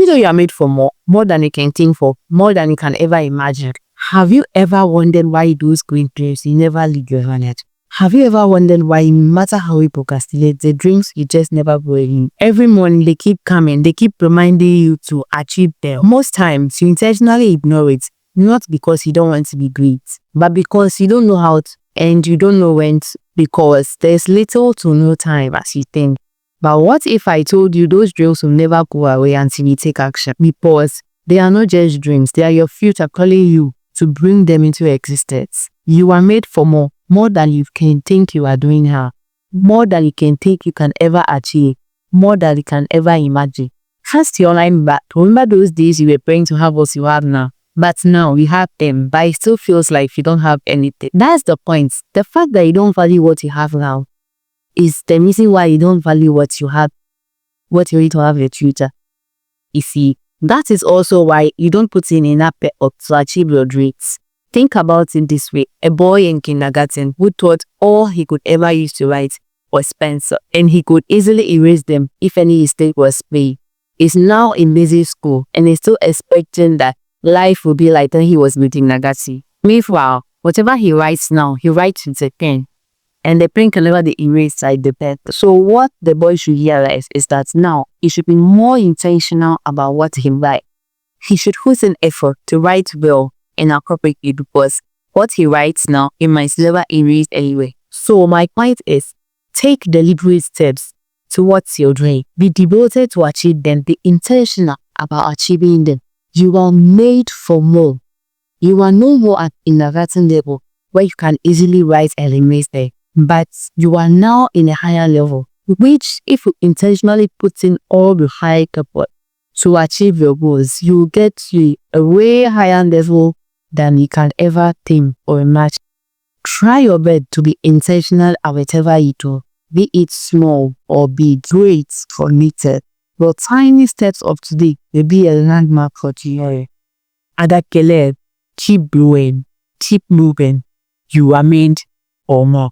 though you are made for more than you can think for, more than you can ever imagine. Have you ever wondered why those great dreams you never leave your hand? Have you ever wondered why, no matter how you procrastinate, the dreams you just never go in? Every morning they keep coming, they keep reminding you to achieve them. Most times you intentionally ignore it, not because you don't want to be great, but because you don't know how to, and you don't know when to, because there's little to no time as you think. But what if I told you those dreams will never go away until you take action? Because they are not just dreams, they are your future calling you to bring them into existence. You are made for more than you can think you are doing now, more than you can think you can ever achieve, more than you can ever imagine. Cast your line back. Remember those days you were praying to have what you have now, but now you have them, but it still feels like you don't have anything. That's the point. The fact that you don't value what you have now is the reason why you don't value what you have, what you need to have in the future. You see, that is also why you don't put in enough effort to achieve your dreams. Think about it this way. A boy in kindergarten who thought all he could ever use to write was pencil, and he could easily erase them if any mistake was made, is now in basic school and is still expecting that life will be like when he was in kindergarten. Meanwhile, whatever he writes now, he writes with a pen, and the pen can never be erased like the pen. So what the boy should realize is that now he should be more intentional about what he writes. He should put in effort to write well and appropriately, because what he writes now, he might never erase anyway. So my point is, take deliberate steps towards your dream. Be devoted to achieve them. Be intentional about achieving them. You are made for more. You are no more at kindergarten level where you can easily write and erase them, but you are now in a higher level, which if you intentionally put in all the high effort to achieve your goals, you will get to a way higher level than you can ever think or imagine. Try your best to be intentional at whatever you do, be it small or big, great or little. Your tiny steps of today will be a landmark for tomorrow. Adakele, keep growing, keep moving. You are made for more.